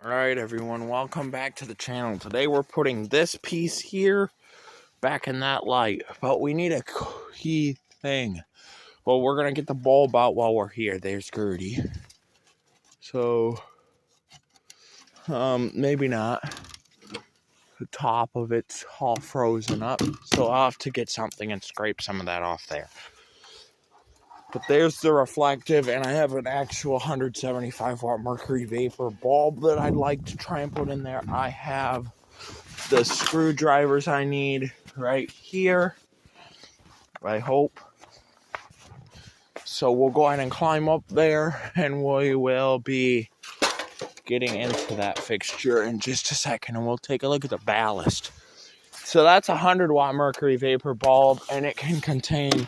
Alright everyone, welcome back to the channel. Today we're putting this piece here back in that light, but we need a key thing. Well, we're going to get the bulb out while we're here. There's Gertie. So, maybe not. The top of it's all frozen up, so I'll have to get something and scrape some of that off there. But there's the reflective, and I have an actual 175 watt mercury vapor bulb that I'd like to try and put in there. I have the screwdrivers I need right here, I hope. So we'll go ahead and climb up there, and we will be getting into that fixture in just a second, and we'll take a look at the ballast. So that's a 100 watt mercury vapor bulb, and it can contain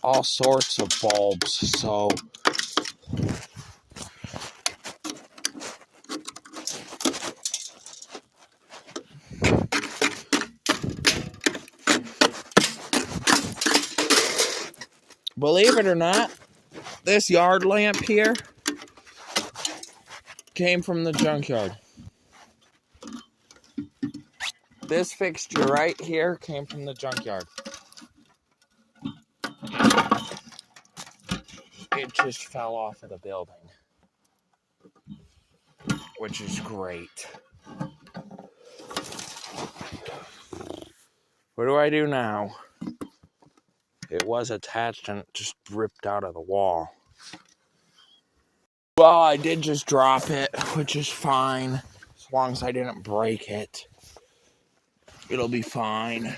all sorts of bulbs. So believe it or not, this yard lamp here came from the junkyard. This fixture right here came from the junkyard. It just fell off of the building, which is great. What do I do now? It was attached and it just ripped out of the wall. Well, I did just drop it, which is fine. As long as I didn't break it, it'll be fine.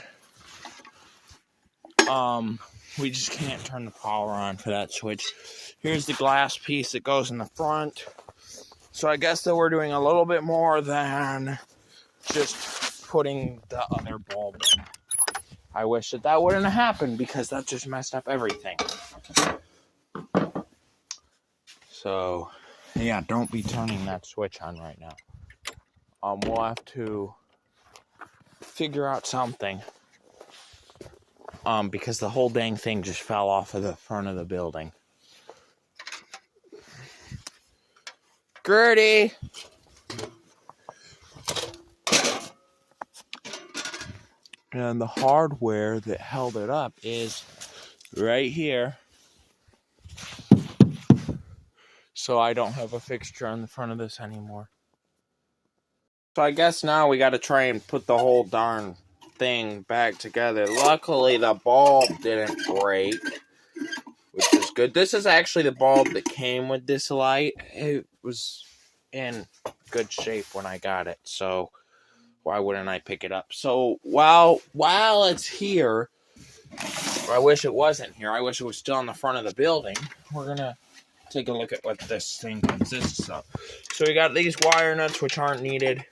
We just can't turn the power on for that switch. Here's the glass piece that goes in the front. So I guess that we're doing a little bit more than just putting the other bulb in. I wish that wouldn't have happened because that just messed up everything. So, yeah, don't be turning that switch on right now. We'll have to figure out something. Because the whole dang thing just fell off of the front of the building. Gertie! And the hardware that held it up is right here. So I don't have a fixture on the front of this anymore. So I guess now we got to try and put the whole darn thing back together. Luckily, the bulb didn't break, which is good. This is actually the bulb that came with this light. It was in good shape when I got it, so why wouldn't I pick it up? So while it's here, I wish it wasn't here. I wish it was still in the front of the building. We're gonna take a look at what this thing consists of. So we got these wire nuts, which aren't needed.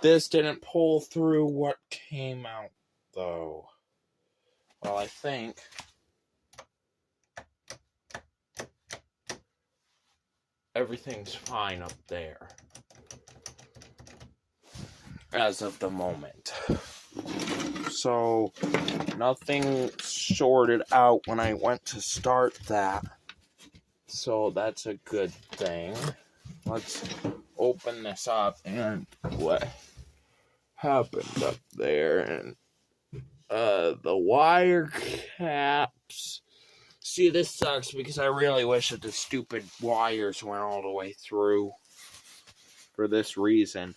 This didn't pull through what came out, though. Well, I think everything's fine up there as of the moment. So nothing shorted out when I went to start that. So that's a good thing. Let's open this up and what happened up there. And the wire caps. See, this sucks because I really wish that the stupid wires went all the way through for this reason.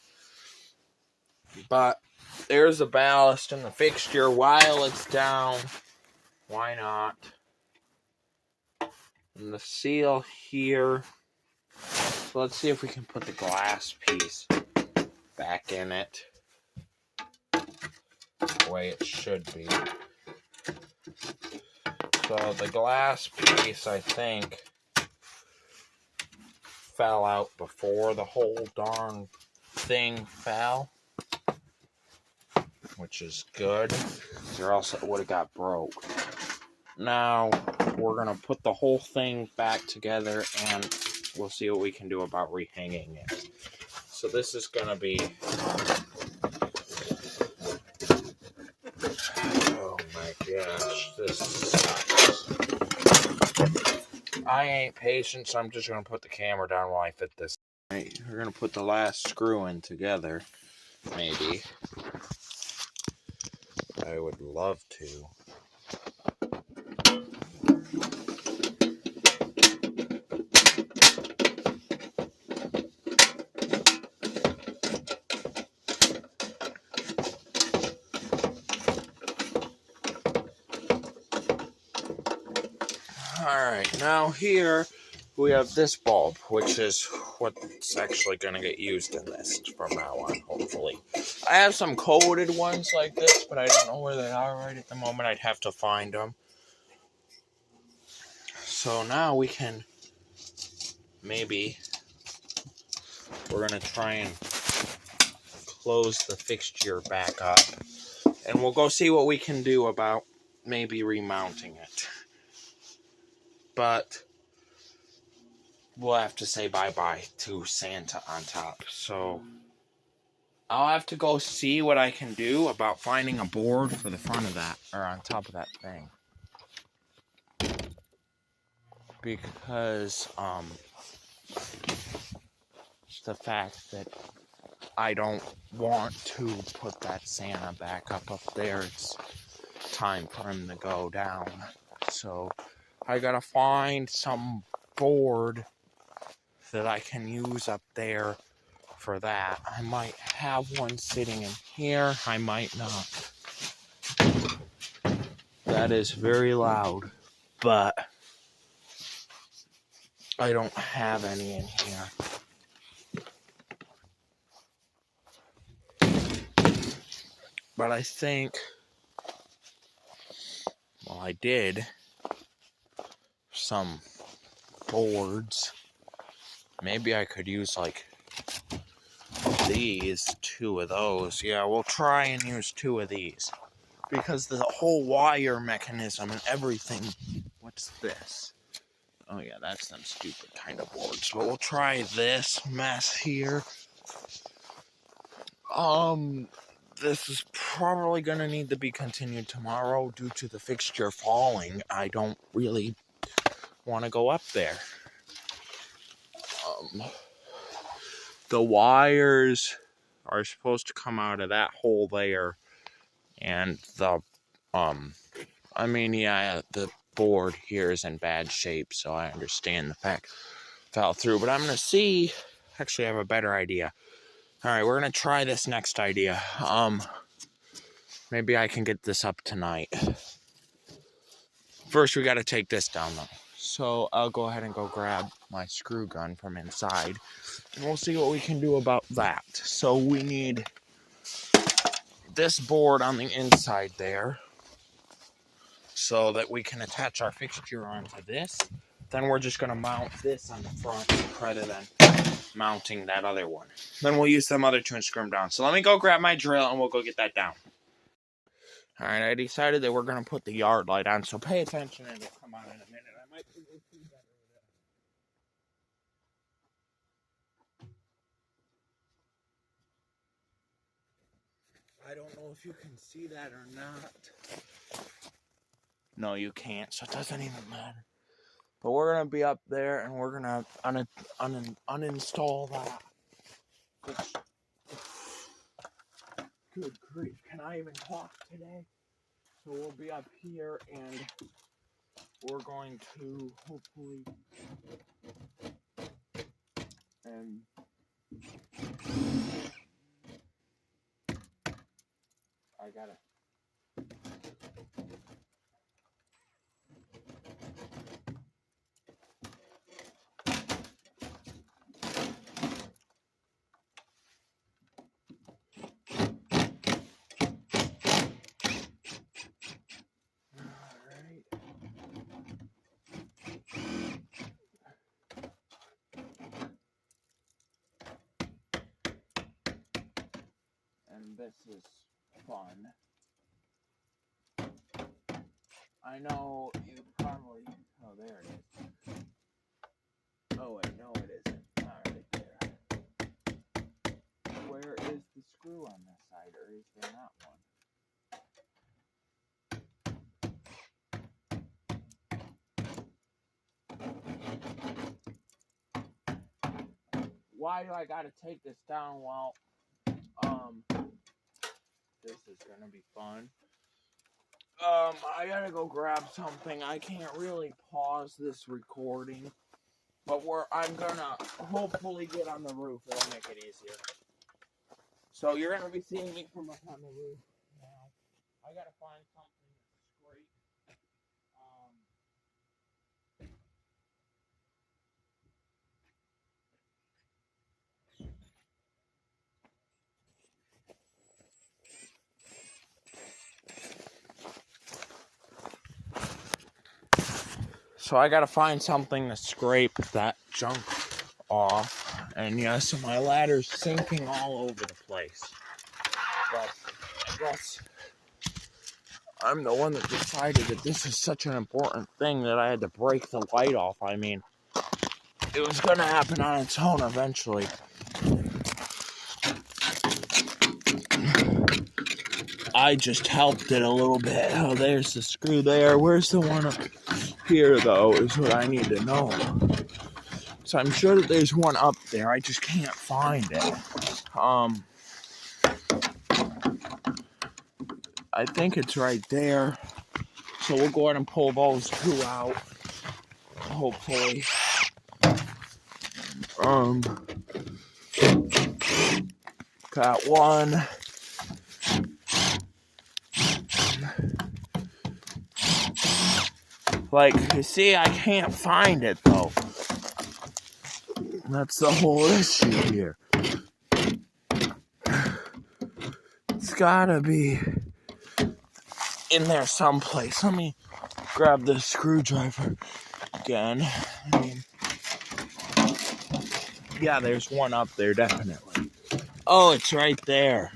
But there's the ballast and the fixture while it's down. Why not? And the seal here. So let's see if we can put the glass piece back in it the way it should be. So the glass piece, I think, fell out before the whole darn thing fell, which is good, or else it would have got broke. Now we're going to put the whole thing back together and we'll see what we can do about rehanging it. So this is going to be, oh my gosh, this sucks. I ain't patient, so I'm just going to put the camera down while I fit this. Right, we're going to put the last screw in together, maybe. I would love to. Alright, now here we have this bulb, which is what's actually going to get used in this from now on, hopefully. I have some coated ones like this, but I don't know where they are right at the moment. I'd have to find them. So now we can maybe, we're going to try and close the fixture back up. And we'll go see what we can do about maybe remounting it. But we'll have to say bye-bye to Santa on top. So I'll have to go see what I can do about finding a board for the front of that, or on top of that thing. Because, the fact that I don't want to put that Santa back up there, it's time for him to go down. So I gotta find some board that I can use up there for that. I might have one sitting in here, I might not. That is very loud, but I don't have any in here. But I think, well, I did some boards. Maybe I could use like these, 2 of those. Yeah, we'll try and use 2 of these. Because the whole wire mechanism and everything. What's this? Oh yeah, that's them stupid kind of boards. But we'll try this mess here. This is probably gonna need to be continued tomorrow due to the fixture falling. I don't really want to go up there. The wires are supposed to come out of that hole there, and the the board here is in bad shape, so I understand the fact fell through. But I'm gonna see. Actually, I have a better idea. All right, we're gonna try this next idea. Maybe I can get this up tonight. First, we got to take this down though. So I'll go ahead and go grab my screw gun from inside, and we'll see what we can do about that. So we need this board on the inside there, so that we can attach our fixture onto this. Then we're just gonna mount this on the front rather than mounting that other one. Then we'll use them other 2 and screw them down. So let me go grab my drill and we'll go get that down. All right, I decided that we're gonna put the yard light on, so pay attention and it'll come on in a minute. I might be able to see better with it. I don't know if you can see that or not. No, you can't, so it doesn't even matter. But we're gonna be up there and we're gonna uninstall that. Good grief, can I even talk today? So we'll be up here and we're going to hopefully I gotta and this is fun. I know you probably... Oh, there it is. Oh, wait, no, it isn't. Not right there. Where is the screw on this side, or is there not one? why do I gotta take this down? Well, this is gonna be fun. I gotta go grab something. I can't really pause this recording, but I'm gonna hopefully get on the roof. It'll make it easier. So you're gonna be seeing me from up on the roof now. I gotta find something that's great. So I gotta find something to scrape that junk off. And yes, my ladder's sinking all over the place. But I guess I'm the one that decided that this is such an important thing that I had to break the light off. I mean, it was gonna happen on its own eventually. I just helped it a little bit. Oh, there's the screw there. Where's the one up here, though, is what I need to know. So I'm sure that there's one up there. I just can't find it. I think it's right there. So we'll go ahead and pull those two out. Hopefully. Got one. Like, you see, I can't find it, though. That's the whole issue here. It's gotta be in there someplace. Let me grab the screwdriver again. I mean, yeah, there's one up there, definitely. Oh, it's right there.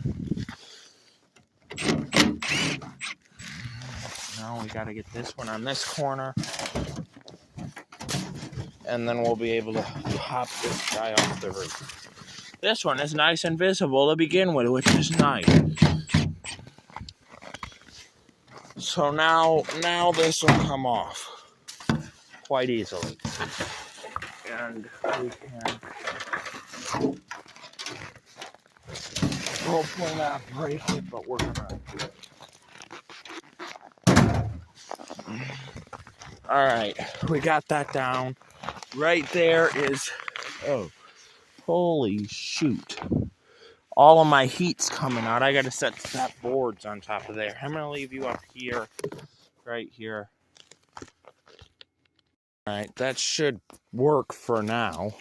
Now we gotta get this one on this corner. And then we'll be able to pop this guy off the roof. This one is nice and visible to begin with, which is nice. So now this will come off quite easily. And we can hopefully not break it, but we're gonna. Alright, we got that down. Right there is, oh, holy shoot. All of my heat's coming out. I gotta set that boards on top of there. I'm gonna leave you up here, right here. Alright, that should work for now.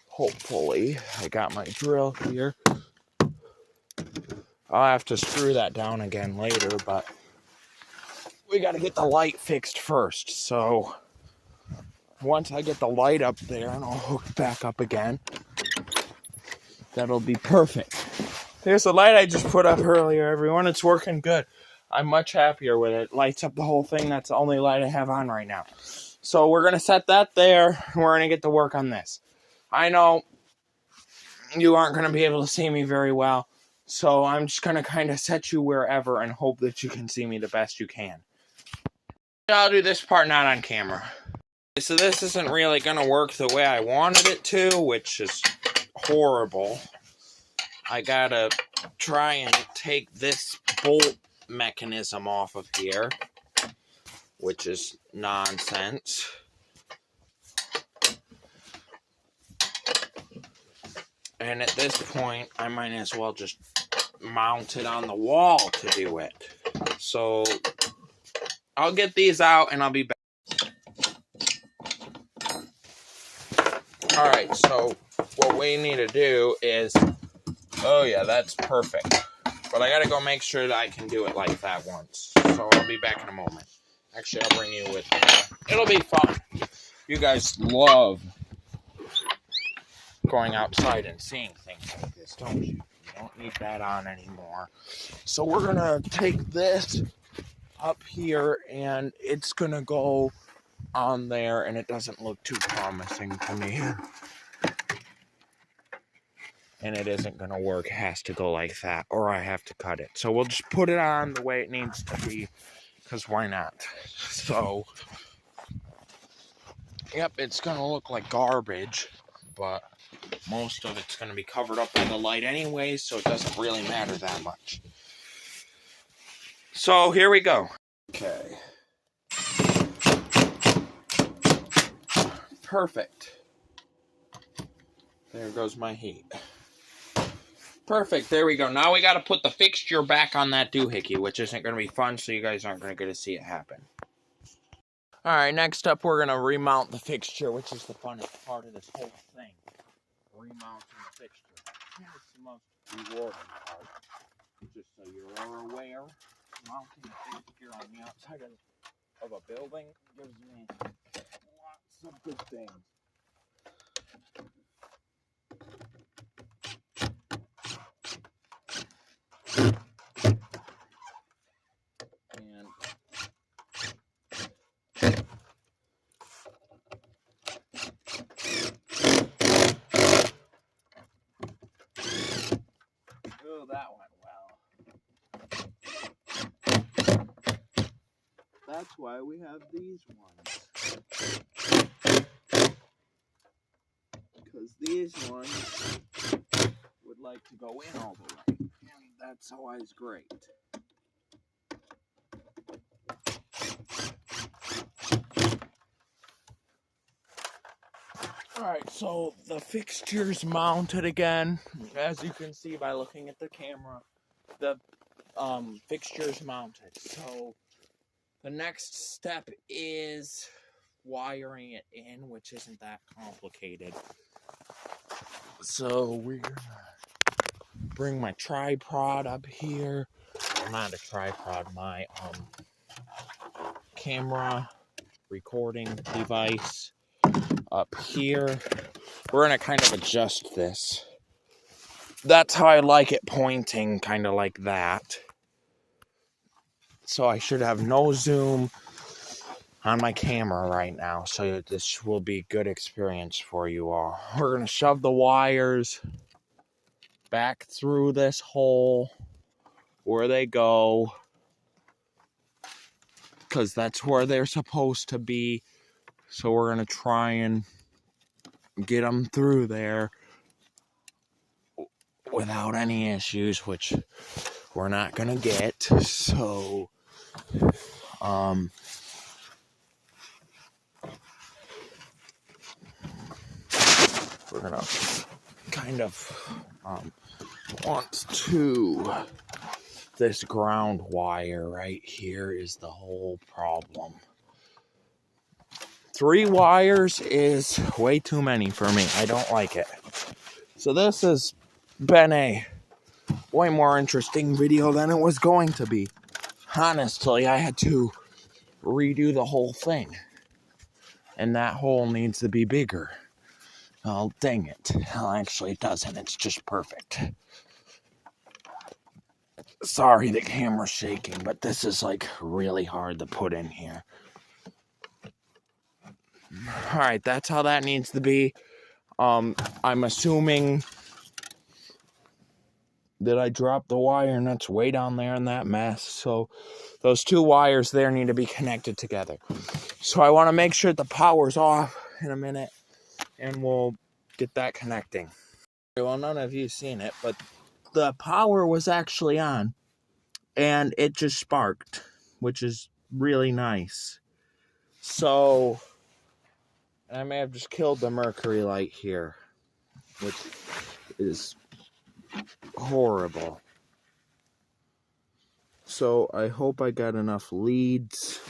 Hopefully. I got my drill here. I'll have to screw that down again later, but we gotta get the light fixed first. So once I get the light up there and I'll hook back up again, that'll be perfect. Here's the light I just put up earlier, everyone. It's working good. I'm much happier with it. Lights up the whole thing. That's the only light I have on right now. So we're going to set that there. And we're going to get to work on this. I know you aren't going to be able to see me very well. So I'm just going to kind of set you wherever and hope that you can see me the best you can. I'll do this part not on camera. So this isn't really going to work the way I wanted it to, which is horrible. I gotta try and take this bolt mechanism off of here, which is nonsense. And at this point, I might as well just mount it on the wall to do it. So I'll get these out and I'll be back. Alright, so what we need to do is, oh yeah, that's perfect. But I gotta go make sure that I can do it like that once. So I'll be back in a moment. Actually, I'll bring you with me. It'll be fun. You guys love going outside and seeing things like this, don't you? You don't need that on anymore. So we're gonna take this up here and it's gonna go on there, and it doesn't look too promising to me. And it isn't going to work. It has to go like that, or I have to cut it. So we'll just put it on the way it needs to be, because why not? So, yep, it's going to look like garbage, but most of it's going to be covered up by the light anyway, so it doesn't really matter that much. So here we go. Okay. Perfect. There goes my heat. Perfect, there we go. Now we got to put the fixture back on that doohickey, which isn't going to be fun, so you guys aren't going to get to see it happen. Alright, next up we're going to remount the fixture, which is the funnest part of this whole thing. Remounting the fixture. It's the most rewarding part. Just so you're aware, mounting a fixture on the outside of a building gives me lots of good things. Oh, that went well. That's why we have these ones. Because these ones would like to go in all the way. And that's always great. Alright, so the fixture's mounted again. As you can see by looking at the camera, the fixture's mounted. So the next step is wiring it in, which isn't that complicated. So we're gonna bring my tripod up here. Well, not a tripod, my camera recording device up here. We're gonna kind of adjust this. That's how I like it, pointing kind of like that. So I should have no zoom on my camera right now, so this will be a good experience for you all. We're gonna shove the wires back through this hole where they go, because that's where they're supposed to be. So we're gonna try and get them through there without any issues, which we're not gonna get. So we're gonna kind of want to, this ground wire right here is the whole problem. 3 wires is way too many for me. I don't like it. So this has been a way more interesting video than it was going to be. Honestly, I had to redo the whole thing. And that hole needs to be bigger. Oh, dang it. Well, actually, it doesn't. It's just perfect. Sorry, the camera's shaking, but this is like really hard to put in here. Alright, that's how that needs to be. I'm assuming that I dropped the wire and that's way down there in that mess. So those 2 wires there need to be connected together. So I want to make sure the power's off in a minute and we'll get that connecting. Well, none of you seen it, but the power was actually on and it just sparked, which is really nice. So I may have just killed the mercury light here, which is horrible. So I hope I got enough leads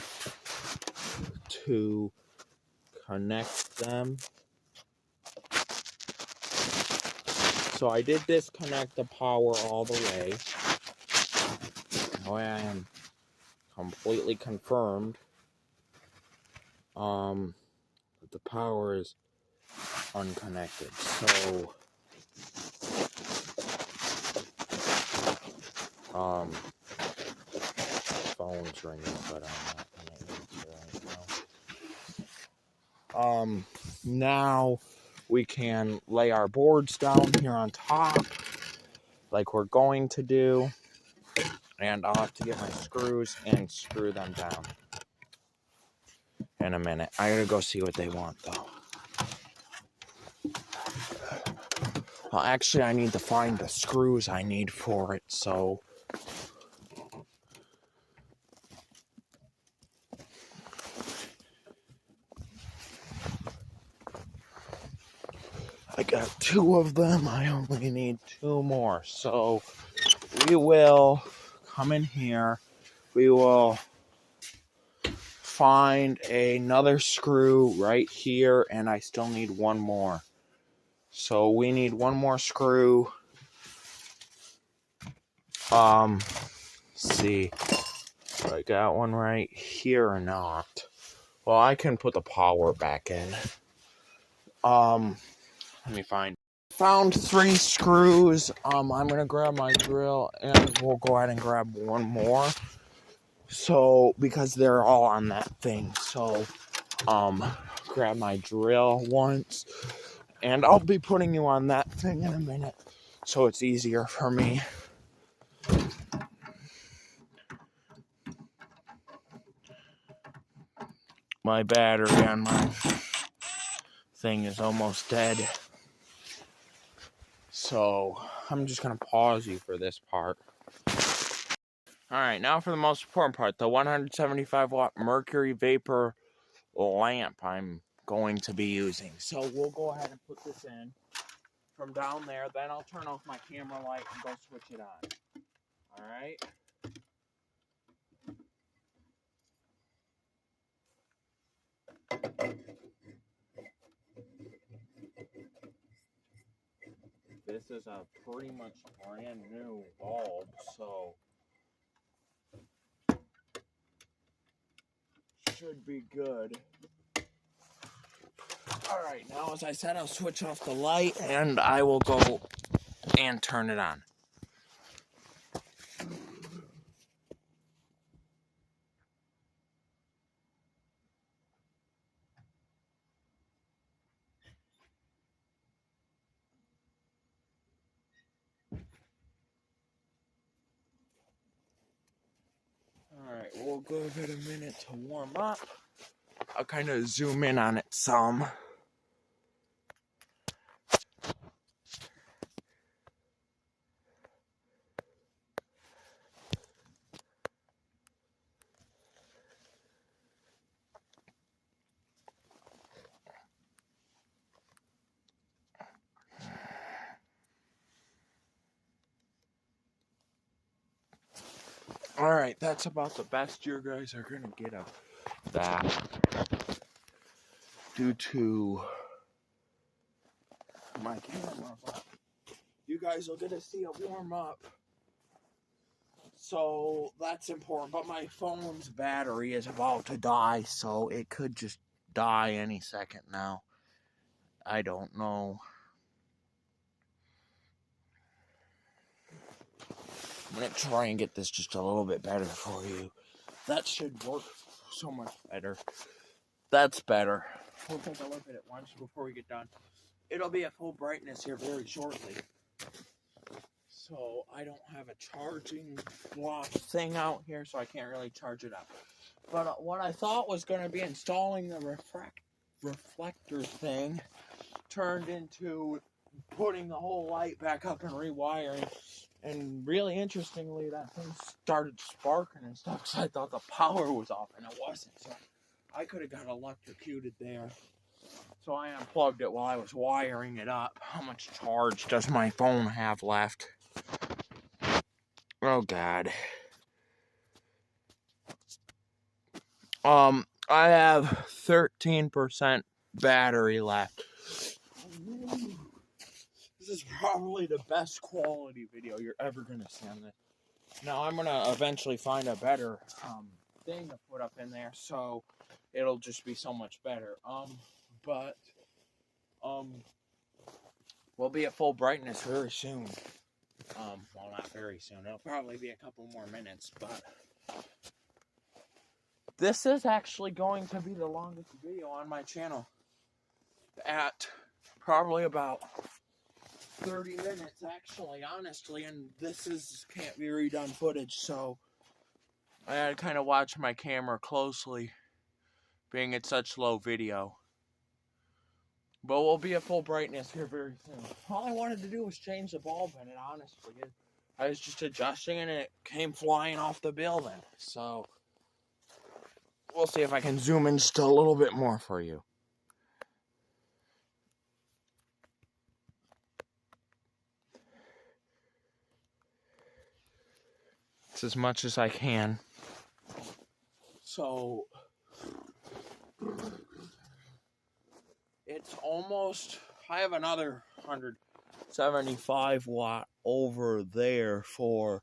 to connect them. So I did disconnect the power all the way. Now I am completely confirmed that the power is unconnected. So phone's ringing, but I'm not gonna answer right now. Now we can lay our boards down here on top like we're going to do, and I'll have to get my screws and screw them down in a minute. I gotta go see what they want though. Well, actually, I need to find the screws I need for it, so... I got 2 of them. I only need 2 more. So we will come in here. We will find another screw right here, and I still need 1 more. So we need 1 more screw. Let's see. Do I got one right here or not? Well, I can put the power back in. Let me found 3 screws. I'm gonna grab my drill and we'll go ahead and grab 1 more. So, because they're all on that thing. So, grab my drill once. And I'll be putting you on that thing in a minute. So it's easier for me. My battery on my thing is almost dead. So, I'm just gonna pause you for this part. Alright, now for the most important part, the 175 watt mercury vapor lamp I'm going to be using. So we'll go ahead and put this in from down there, then I'll turn off my camera light and go switch it on. Alright? This is a pretty much brand new bulb, so should be good. Alright, now as I said, I'll switch off the light and I will go and turn it on. Alright, we'll give it a minute to warm up. I'll kind of zoom in on it some. Alright, that's about the best you guys are gonna get of that. Due to my camera, but you guys will get to see a warm up. So that's important. But my phone's battery is about to die, so it could just die any second now. I don't know. I'm gonna try and get this just a little bit better for you. That should work so much better. That's better. We'll take a look at it once before we get done. It'll be at full brightness here very shortly. So I don't have a charging block thing out here, so I can't really charge it up. But what I thought was going to be installing the reflector thing turned into putting the whole light back up and rewiring. And really interestingly, that thing started sparking and stuff because I thought the power was off, and it wasn't. So I could have got electrocuted there. So I unplugged it while I was wiring it up. How much charge does my phone have left? Oh, God. I have 13% battery left. This is probably the best quality video you're ever going to see on this. Now, I'm going to eventually find a better thing to put up in there, so it'll just be so much better. We'll be at full brightness very soon. Well, not very soon. It'll probably be a couple more minutes, but this is actually going to be the longest video on my channel. At probably about 30 minutes, actually, honestly, and this can't be redone footage, so I had to kind of watch my camera closely, being at such low video. But we'll be at full brightness here very soon. All I wanted to do was change the bulb in it, honestly. I was just adjusting and it came flying off the building. So, we'll see if I can zoom in just a little bit more for you. It's as much as I can. So, it's almost, I have another 175 watt over there for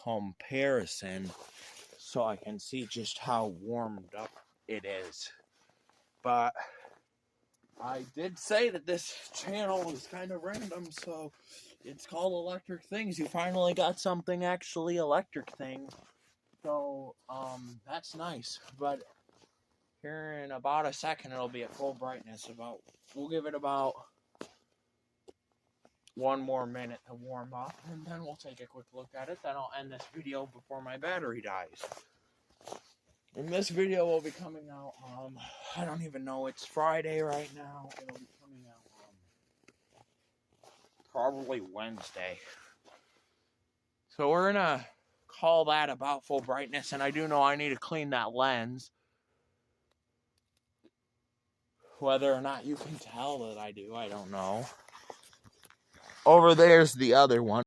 comparison, so I can see just how warmed up it is. But I did say that this channel is kind of random, so it's called Electric Things. You finally got something actually electric thing. So, that's nice. But here in about a second, it'll be at full brightness. We'll give it about 1 more minute to warm up, and then we'll take a quick look at it. Then I'll end this video before my battery dies. And this video will be coming out, I don't even know, it's Friday right now. It'll be coming out, probably Wednesday. So we're gonna call that about full brightness, and I do know I need to clean that lens. Whether or not you can tell that I do, I don't know. Over there's the other one.